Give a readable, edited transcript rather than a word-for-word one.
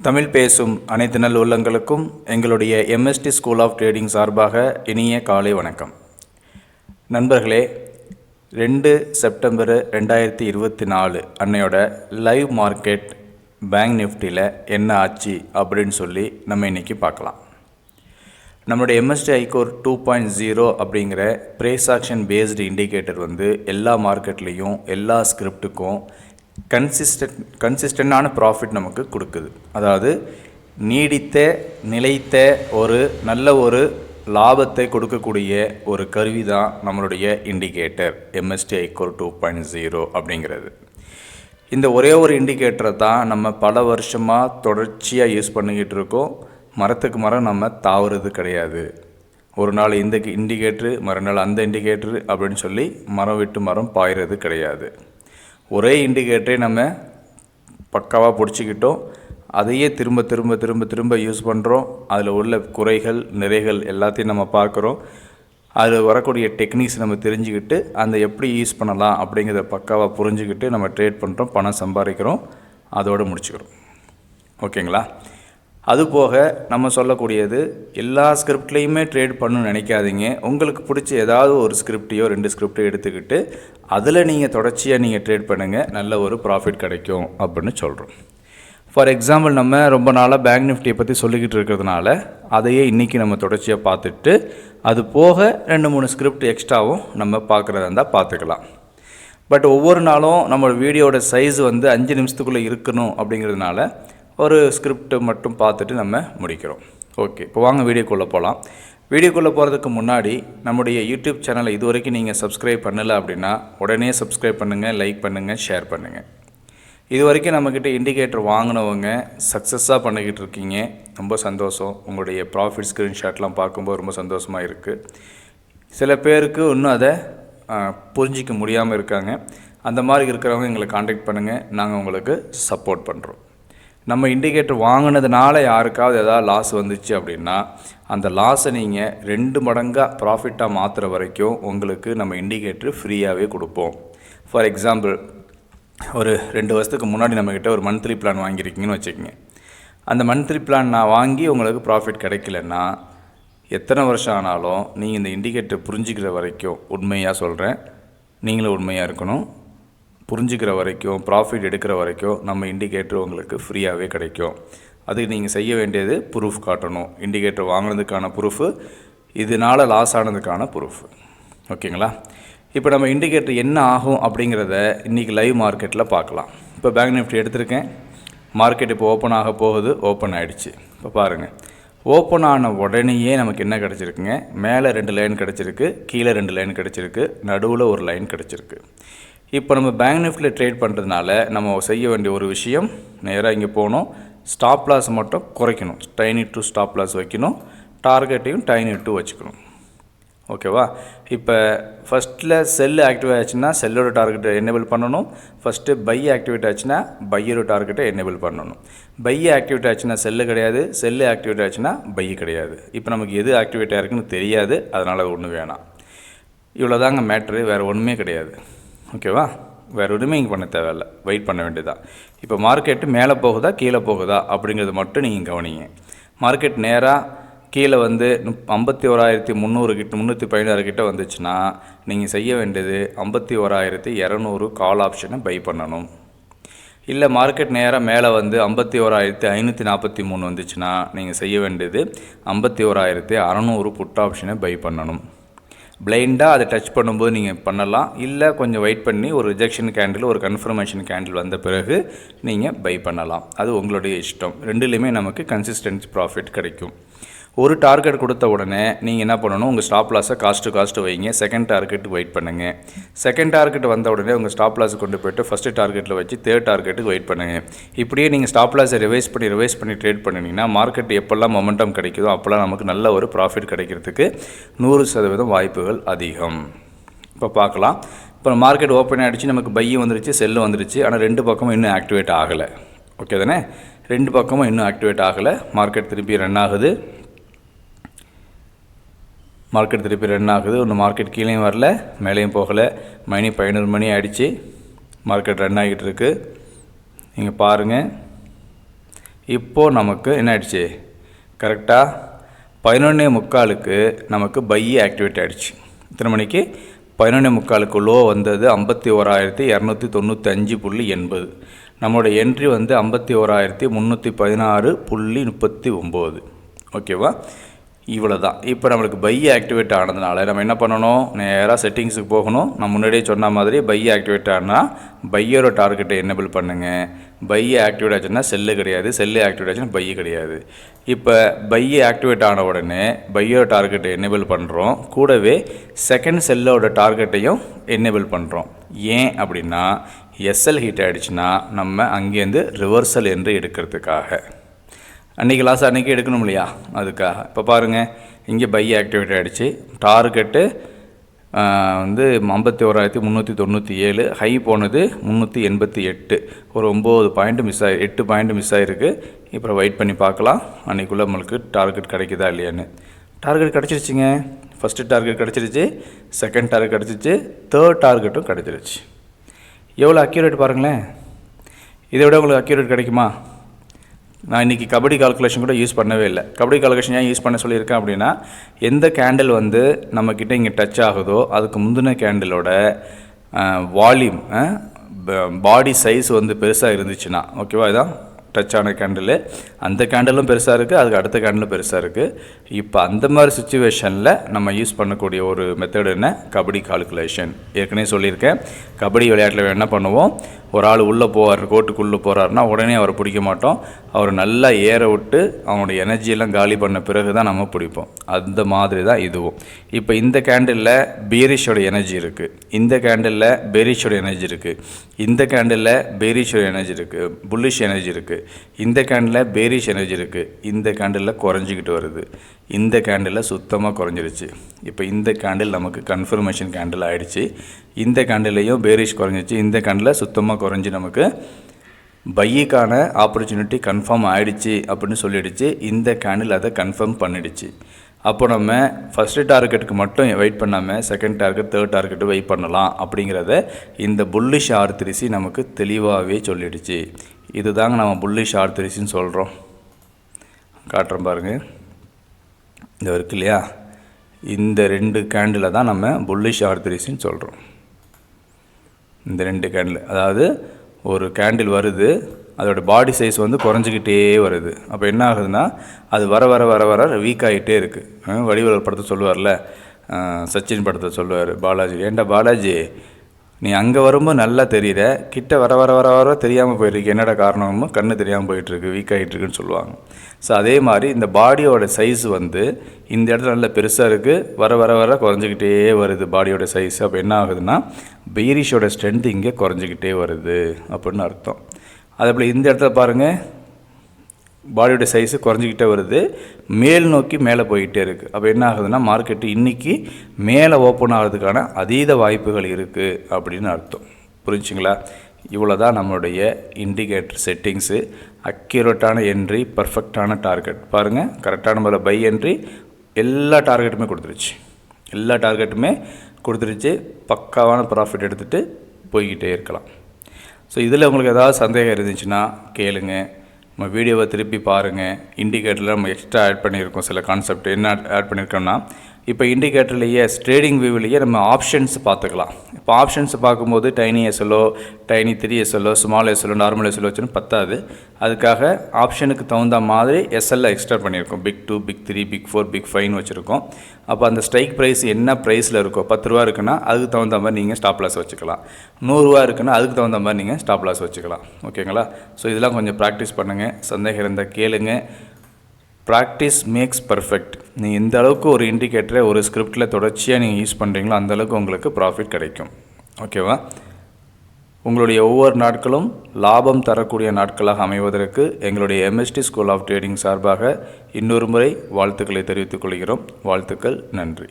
தமிழ் பேசும் அனைத்து நல் உள்ளங்களுக்கும் எங்களுடைய எம்எஸ்டி ஸ்கூல் ஆஃப் ட்ரேடிங் சார்பாக இனிய காலை வணக்கம். நண்பர்களே, 2 செப்டம்பர் 2024 அன்னையோட லைவ் மார்க்கெட் பேங்க் நிஃப்டியில் என்ன ஆச்சு அப்படின்னு சொல்லி நம்ம இன்றைக்கி பார்க்கலாம். நம்மளுடைய எம்எஸ்டி ஐகோர் 2.0 அப்படிங்கிற ப்ரைஸ் ஆக்ஷன் பேஸ்டு இண்டிகேட்டர் எல்லா மார்க்கெட்லேயும் எல்லா ஸ்கிரிப்டுக்கும் கன்சிஸ்டண்டான ப்ராஃபிட் நமக்கு கொடுக்குது. அதாவது நீடித்த நிலைத்த நல்ல ஒரு லாபத்தை கொடுக்கக்கூடிய ஒரு கருவி தான் நம்மளுடைய இண்டிகேட்டர் எம்எஸ்டி ஐகோர் 2.0 அப்படிங்கிறது. இந்த ஒரே ஒரு இண்டிகேட்டரை தான் நம்ம பல வருஷமாக தொடர்ச்சியாக யூஸ் பண்ணிக்கிட்டு இருக்கோம். மரத்துக்கு மரம் நம்ம தாவுறது கிடையாது. ஒரு நாள் இந்த இண்டிகேட்ரு, மறுநாள் அந்த இண்டிகேட்ரு அப்படின்னு சொல்லி மரம் விட்டு மரம் பாய்கிறது கிடையாது. ஒரே இண்டிகேட்டரை நம்ம பக்காவாக பிடிச்சிக்கிட்டோம், அதையே திரும்ப திரும்ப திரும்ப திரும்ப யூஸ் பண்ணுறோம். அதில் உள்ள குறைகள் நிறைகள் எல்லாத்தையும் நம்ம பார்க்குறோம். அதில் வரக்கூடிய டெக்னிக்ஸ் நம்ம தெரிஞ்சுக்கிட்டு அந்த எப்படி யூஸ் பண்ணலாம் அப்படிங்கிறத பக்காவாக புரிஞ்சுக்கிட்டு நம்ம ட்ரேட் பண்ணுறோம், பணம் சம்பாதிக்கிறோம், அதோடு முடிச்சுக்கிறோம். ஓகேங்களா? அதுபோக நம்ம சொல்லக்கூடியது எல்லா ஸ்கிரிப்ட்லேயுமே ட்ரேட் பண்ணணும்னு நினைக்காதீங்க. உங்களுக்கு பிடிச்ச ஏதாவது ஒரு ஸ்கிரிப்டையோ 2 ஸ்கிரிப்டையோ எடுத்துக்கிட்டு அதில் நீங்கள் தொடர்ச்சியாக நீங்கள் ட்ரேட் பண்ணுங்கள், நல்ல ஒரு ப்ராஃபிட் கிடைக்கும் அப்படின்னு சொல்கிறோம். ஃபார் எக்ஸாம்பிள், நம்ம ரொம்ப நாளாக பேங்க் நிஃப்டியை பற்றி சொல்லிக்கிட்டு இருக்கிறதுனால அதையே இன்றைக்கி நம்ம தொடர்ச்சியாக பார்த்துட்டு அது போக 2-3 ஸ்கிரிப்ட் எக்ஸ்ட்ராவும் நம்ம பார்க்குறதா இருந்தால் பார்த்துக்கலாம். பட் ஒவ்வொரு நாளும் நம்ம வீடியோட சைஸ் 5 நிமிஷத்துக்குள்ளே இருக்கணும் அப்படிங்கிறதுனால ஒரு ஸ்கிரிப்ட் மட்டும் பார்த்துட்டு நம்ம முடிக்கிறோம். ஓகே, இப்போ வாங்க வீடியோக்குள்ளே போகலாம். வீடியோக்குள்ளே போகிறதுக்கு முன்னாடி நம்முடைய யூடியூப் சேனலை இது வரைக்கும் நீங்கள் சப்ஸ்கிரைப் பண்ணலை அப்படின்னா உடனே சப்ஸ்கிரைப் பண்ணுங்கள், லைக் பண்ணுங்கள், ஷேர் பண்ணுங்கள். இது வரைக்கும் நம்மக்கிட்ட இண்டிகேட்டர் வாங்கினவங்க சக்ஸஸாக பண்ணிக்கிட்டு இருக்கீங்க, ரொம்ப சந்தோஷம். உங்களுடைய ப்ராஃபிட் ஸ்க்ரீன்ஷாட்லாம் பார்க்கும்போது ரொம்ப சந்தோஷமாக இருக்குது. சில பேருக்கு இன்னும் அதை புரிஞ்சிக்க முடியாமல் இருக்காங்க. அந்த மாதிரி இருக்கிறவங்க எங்களை காண்டாக்ட் பண்ணுங்கள், நாங்கள் உங்களுக்கு சப்போர்ட் பண்ணுறோம். நம்ம இண்டிகேட்டர் வாங்கினதுனால யாருக்காவது ஏதாவது லாஸ் வந்துச்சு அப்படின்னா அந்த லாஸை நீங்கள் 2 மடங்காக ப்ராஃபிட்டாக மாற்றுற வரைக்கும் உங்களுக்கு நம்ம இண்டிகேட்டர் ஃப்ரீயாகவே கொடுப்போம். ஃபார் எக்ஸாம்பிள், ஒரு 2 வருஷத்துக்கு முன்னாடி நம்மக்கிட்ட ஒரு மந்த்லி பிளான் வாங்கியிருக்கீங்கன்னு வச்சுக்கோங்க. அந்த மந்த்லி பிளான் நான் வாங்கி உங்களுக்கு ப்ராஃபிட் கிடைக்கலன்னா எத்தனை வருஷம் ஆனாலும் நீங்கள் இந்த இண்டிகேட்டர் புரிஞ்சிக்கிற வரைக்கும், உண்மையாக சொல்கிறேன், நீங்களும் உண்மையாக இருக்கணும், புரிஞ்சுக்கிற வரைக்கும், ப்ராஃபிட் எடுக்கிற வரைக்கும் நம்ம இண்டிகேட்டர் உங்களுக்கு ஃப்ரீயாகவே கிடைக்கும். அதுக்கு நீங்கள் செய்ய வேண்டியது ப்ரூஃப் காட்டணும். இண்டிகேட்டர் வாங்கினதுக்கான ப்ரூஃபு, இதனால் லாஸ் ஆனதுக்கான ப்ரூஃபு. ஓகேங்களா? இப்போ நம்ம இண்டிகேட்டர் என்ன ஆகும் அப்படிங்கிறத இன்றைக்கி லைவ் மார்க்கெட்டில் பார்க்கலாம். இப்போ பேங்க் நிஃப்டி எடுத்திருக்கேன். மார்க்கெட் இப்போ ஓப்பன் ஆக போகுது. ஓப்பன் ஆகிடுச்சு. இப்போ பாருங்கள், ஓப்பன் ஆன உடனேயே நமக்கு என்ன கிடச்சிருக்குங்க? மேலே 2 லைன் கிடச்சிருக்கு, கீழே 2 லைன் கிடச்சிருக்கு, நடுவில் ஒரு லைன் கிடச்சிருக்கு. இப்போ நம்ம பேங்க் நிஃப்டியில் ட்ரேட் பண்ணுறதுனால நம்ம செய்ய வேண்டிய ஒரு விஷயம், நேராக இங்கே போகணும், ஸ்டாப் லாஸ் மட்டும் குறைக்கணும், டைனி டு ஸ்டாப் லாஸ் வைக்கணும், டார்கெட்டையும் டைனி டு வச்சுக்கணும். ஓகேவா? இப்போ ஃபஸ்ட்டில் செல்லு ஆக்டிவேட் ஆச்சுன்னா செல்லோட டார்கெட்டை எனேபிள் பண்ணணும். ஃபஸ்ட்டு பை ஆக்டிவேட் ஆச்சுன்னா பையோட டார்கெட்டை எனேபிள் பண்ணணும். பை ஆக்டிவேட் ஆச்சுன்னா செல்லு கிடையாது, செல்லு ஆக்டிவேட் ஆச்சுன்னா பை கிடையாது. இப்போ நமக்கு எது ஆக்டிவேட் ஆகிருக்குன்னு தெரியாது, அதனால் ஒன்றும் வேணாம். இவ்வளோ தாங்க மேட்ரு, வேறு ஒன்றுமே கிடையாது. ஓகேவா? வேறு ஒன்றுமே இங்கே பண்ண தேவையில்லை, வெயிட் பண்ண வேண்டியதான். இப்போ மார்க்கெட்டு மேலே போகுதா கீழே போகுதா அப்படிங்கிறது மட்டும் நீங்கள் கவனிங்க. மார்க்கெட் நேராக கீழே 51,300 கிட்ட 316 கிட்ட வந்துச்சுன்னா நீங்கள் செய்ய வேண்டியது 51,200 கால் ஆப்ஷனை பை பண்ணணும். இல்லை மார்க்கெட் நேராக மேலே 51,543 வந்துச்சுன்னா நீங்கள் செய்ய வேண்டியது 51,600 புட் ஆப்ஷனை பை பண்ணணும். பிளைண்டாக அதை டச் பண்ணும்போது நீங்கள் பண்ணலாம். இல்லை கொஞ்சம் வெயிட் பண்ணி ஒரு ரிஜெக்ஷன் கேண்டில், ஒரு கன்ஃபர்மேஷன் கேண்டில் வந்த பிறகு நீங்கள் பை பண்ணலாம். அது உங்களுடைய இஷ்டம். 2லேயுமே நமக்கு கன்சிஸ்டன்சி ப்ராஃபிட் கிடைக்கும். ஒரு டார்கெட் கொடுத்த உடனே நீங்கள் என்ன பண்ணணும்? உங்கள் ஸ்டாப் லாஸை காஸ்ட்டு வைங்க. செகண்ட் டார்கெட்டுக்கு வெயிட் பண்ணுங்கள். செகண்ட் டார்கெட் வந்த உடனே உங்கள் ஸ்டாப் லாஸை கொண்டு போய்ட்டு ஃபஸ்ட்டு டார்கெட்டில் வச்சு தேர்ட் டார்கெட்டுக்கு வெயிட் பண்ணுங்கள். இப்படியே நீங்கள் ஸ்டாப் லாஸை ரிவைஸ் பண்ணி ட்ரேட் பண்ணிங்கன்னா மார்க்கெட் எப்போல்லாம் மொமெண்டம் கிடைக்குதோ அப்போல்லாம் நமக்கு நல்ல ஒரு ப்ராஃபிட் கிடைக்கிறதுக்கு 100% வாய்ப்புகள் அதிகம். இப்போ பார்க்கலாம். இப்போ மார்க்கெட் ஓப்பன் ஆகிடுச்சு, நமக்கு பையும் வந்துருச்சு, செல்லும் வந்துருச்சு. ஆனால் 2 பக்கமும் இன்னும் ஆக்டிவேட் ஆகலை. ஓகே தானே? 2 பக்கமும் இன்னும் ஆக்டிவேட் ஆகலை. மார்க்கெட் திருப்பி ரன் ஆகுது. ஒன்று மார்க்கெட் கீழேயும் வரல, மேலேயும் போகலை. மணி 11 மணி ஆகிடுச்சு. மார்க்கெட் ரன் ஆகிட்டு இருக்கு. நீங்கள் பாருங்கள், இப்போது நமக்கு என்ன ஆயிடுச்சு, கரெக்டாக 11:45க்கு நமக்கு பை ஆக்டிவேட் ஆகிடுச்சு. இத்தனை மணிக்கு 11:45க்கு லோ வந்தது 51,295.80. நம்மளோட என்ட்ரி வந்து 51,316.39. ஓகேவா, இவ்வளோ தான். இப்போ நம்மளுக்கு பை ஆக்டிவேட் ஆனதுனால நம்ம என்ன பண்ணணும், நேராக செட்டிங்ஸுக்கு போகணும். நான் முன்னாடியே சொன்ன மாதிரி பை ஆக்டிவேட் ஆனால் பையோட டார்கெட்டை என்னபிள் பண்ணுங்கள். பை ஆக்டிவேட் ஆச்சுன்னா செல்லு கிடையாது, செல்லு ஆக்டிவேட் ஆச்சுன்னா பை கிடையாது. இப்போ பை ஆக்டிவேட் ஆன உடனே பையோட டார்கெட்டை என்னபிள் பண்ணுறோம், கூடவே செகண்ட் செல்லோட டார்கெட்டையும் என்னபிள் பண்ணுறோம். ஏன் அப்படின்னா எஸ்எல் ஹீட் ஆகிடுச்சுன்னா நம்ம அங்கேருந்து ரிவர்சல் என்று எடுக்கிறதுக்காக. அன்றைக்கி லாஸ் அன்றைக்கி எடுக்கணும் இல்லையா, அதுக்காக. இப்போ பாருங்கள், இங்கே பை ஆக்டிவேட் ஆகிடுச்சு. டார்கெட்டு வந்து 51,397, ஹை போனது 388, ஒரு 9 பாயிண்ட் மிஸ் ஆகி 8 பாயிண்ட் மிஸ் ஆகிருக்கு. இப்போ வெயிட் பண்ணி பார்க்கலாம் அன்றைக்குள்ளே நம்மளுக்கு டார்கெட் கிடைக்குதா இல்லையான்னு. டார்கெட் கிடச்சிருச்சுங்க. ஃபஸ்ட்டு டார்கெட் கிடச்சிருச்சு, செகண்ட் டார்கெட் கிடச்சிருச்சு, தேர்ட் டார்கெட்டும் கிடச்சிருச்சு. எவ்வளோ அக்யூரேட் பாருங்களேன். இதை விட உங்களுக்கு அக்யூரேட் கிடைக்குமா? நான் இன்றைக்கி கபடி கால்குலேஷன் கூட யூஸ் பண்ணவே இல்லை. கபடி கால்குலேஷன் ஏன் யூஸ் பண்ண சொல்லியிருக்கேன் அப்படின்னா, எந்த கேண்டில் வந்து நம்மக்கிட்ட இங்கே டச் ஆகுதோ அதுக்கு முந்தின கேண்டிலோட வால்யூம், பாடி சைஸ் வந்து பெருசாக இருந்துச்சுன்னா, ஓகேவா, இதான் டச் ஆன கேண்டில். அந்த கேண்டிலும் பெருசாக இருக்குது, அதுக்கு அடுத்த கேண்டிலும் பெருசாக இருக்குது. இப்போ அந்த மாதிரி சுச்சுவேஷனில் நம்ம யூஸ் பண்ணக்கூடிய ஒரு மெத்தட் என்ன, கபடி கால்குலேஷன். ஏற்கனவே சொல்லியிருக்கேன். கபடி விளையாட்டில் என்ன பண்ணுவோம், ஒரு ஆள் உள்ளே போவார், கோட்டுக்குள்ளே போகிறாருன்னா உடனே அவரை பிடிக்க மாட்டோம். அவர் நல்லா ஏற விட்டு அவனுடைய எனர்ஜியெல்லாம் காலி பண்ண பிறகு தான் நம்ம பிடிப்போம். அந்த மாதிரி தான் இதுவும். இப்போ இந்த கேண்டிலில் பேரிஷோட எனர்ஜி இருக்குது, இந்த கேண்டிலில் பேரிஷோட எனர்ஜி இருக்குது, இந்த கேண்டிலில் பேரிஷோட எனர்ஜி இருக்குது, புல்லிஷ் எனர்ஜி இருக்குது, இந்த கேண்டிலில் பேரிஷ் எனர்ஜி இருக்குது, இந்த கேண்டிலில் குறைஞ்சிக்கிட்டு வருது, இந்த கேண்டிலில் சுத்தமாக குறைஞ்சிருச்சு. இப்போ இந்த கேண்டில் நமக்கு கன்ஃபர்மேஷன் கேண்டில் ஆகிடுச்சு. இந்த கேண்டிலையும் பேரிஷ் குறைஞ்சிச்சு, இந்த கேண்டில் சுத்தமாக குறைஞ்சி நமக்கு பையிக்கான ஆப்பர்ச்சுனிட்டி கன்ஃபார்ம் ஆகிடுச்சு அப்படின்னு சொல்லிடுச்சு. இந்த கேண்டில் அதை கன்ஃபார்ம் பண்ணிடுச்சு. அப்போ நம்ம ஃபஸ்ட்டு டார்கெட்டுக்கு மட்டும் வெயிட் பண்ணாமல் second target, third target wait பண்ணலாம் அப்படிங்கிறத இந்த புல்லிஷ் R3C நமக்கு தெளிவாகவே சொல்லிடுச்சு. இது தாங்க நம்ம புல்லிஷ் R3Cன்னு சொல்கிறோம். காட்டுறோம் பாருங்கள், இந்த இருக்கு இல்லையா, இந்த 2 கேண்டில் தான் நம்ம புல்லிஷ் R3Cன்னு சொல்கிறோம். இந்த 2 கேண்டில், அதாவது ஒரு கேண்டில் வருது, அதோட பாடி சைஸ் வந்து குறைஞ்சிக்கிட்டே வருது. அப்போ என்ன ஆகுதுன்னா அது வர வர வர வர வீக் ஆகிட்டே இருக்குது. வடிவேலு படத்தை சொல்லுவார்ல, சச்சின் படத்தை சொல்லுவார் பாலாஜி, ஏண்டா பாலாஜி நீ அங்கே வரும்போது நல்லா தெரியுற, கிட்ட வர வர வர வர தெரியாமல் போயிருக்கு, என்னடா காரணமும் கண்ணு தெரியாமல் போயிட்டுருக்கு, வீக் ஆகிட்டுருக்குன்னு சொல்லுவாங்க. ஸோ அதே மாதிரி இந்த பாடியோட சைஸ் வந்து இந்த இடத்துல நல்லா பெருசாக இருக்குது, வர வர வர குறைஞ்சிக்கிட்டே வருது பாடியோட சைஸ். அப்போ என்ன ஆகுதுன்னா பேரிஷோட ஸ்ட்ரென்த் இங்கே குறைஞ்சிக்கிட்டே வருது அப்படின்னு அர்த்தம். அதே போல் இந்த இடத்துல பாருங்கள், பாடியோட சைஸு குறைஞ்சிக்கிட்டே வருது, மேல் நோக்கி மேலே போய்கிட்டே இருக்குது. அப்போ என்ன ஆகுதுன்னா மார்க்கெட்டு இன்றைக்கி மேலே ஓப்பன் ஆகிறதுக்கான அதீத வாய்ப்புகள் இருக்குது அப்படின்னு அர்த்தம். புரிஞ்சுங்களா? இவ்வளோ தான் நம்மளுடைய இண்டிகேட்டர் செட்டிங்ஸு. அக்யூரேட்டான என்ட்ரி, பர்ஃபெக்டான டார்கெட். பாருங்கள், கரெக்டான முறையில் பை என்ட்ரி, எல்லா டார்கெட்டுமே கொடுத்துருச்சு, எல்லா டார்கெட்டுமே கொடுத்துருச்சு. பக்காவான ப்ராஃபிட் எடுத்துகிட்டு போய்கிட்டே இருக்கலாம். ஸோ இதில் உங்களுக்கு ஏதாவது சந்தேகம் இருந்துச்சுன்னா கேளுங்க, நம்ம வீடியோவை திருப்பி பாருங்கள். இண்டிகேட்டரில் நம்ம எக்ஸ்ட்ரா ஆட் பண்ணியிருக்கோம் சில கான்செப்ட். என்ன ஆட் பண்ணியிருக்கோம்னா, இப்போ இண்டிகேட்டர்லேயே ட்ரேடிங் வியூவிலேயே நம்ம ஆப்ஷன்ஸ் பார்த்துக்கலாம். இப்போ ஆப்ஷன்ஸ் பார்க்கும்போது tiny SLO, tiny 3 SLO, small SLO, normal SLO வச்சுன்னு பத்தாது. அதுக்காக ஆப்ஷனுக்கு தகுந்த மாதிரி எஸ்எல்ல எக்ஸ்ட்ரா பண்ணியிருக்கோம். பிக் 2, பிக் 3, பிக் 4, பிக் 5 வச்சுருக்கோம். அப்போ அந்த ஸ்ட்ரைக் ப்ரைஸ் என்ன ப்ரைஸில் இருக்கோ, 10 ரூபா இருக்குன்னா அதுக்கு தகுந்த மாதிரி நீங்கள் ஸ்டாப் லாஸ் வச்சுக்கலாம். 100 ரூபா இருக்குன்னா அதுக்கு தகுந்த மாதிரி நீங்கள் ஸ்டாப் லாஸ் வச்சுக்கலாம். ஓகேங்களா? ஸோ இதெல்லாம் கொஞ்சம் ப்ராக்டிஸ் பண்ணுங்கள். சந்தேகம் இருந்தால் கேளுங்க. Practice makes perfect. நீங்கள் எந்த அளவுக்கு ஒரு இண்டிகேட்டரை ஒரு ஸ்கிரிப்டில் தொடர்ச்சியாக நீங்கள் யூஸ் பண்ணுறீங்களோ அந்தளவுக்கு உங்களுக்கு ப்ராஃபிட் கிடைக்கும். ஓகேவா? உங்களுடைய ஒவ்வொரு நாட்களும் லாபம் தரக்கூடிய நாட்களாக அமைவதற்கு எங்களுடைய MST ஸ்கூல் ஆஃப் ட்ரேடிங் சார்பாக இன்னொரு முறை வாழ்த்துக்களை தெரிவித்துக் கொள்கிறோம். வாழ்த்துக்கள். நன்றி.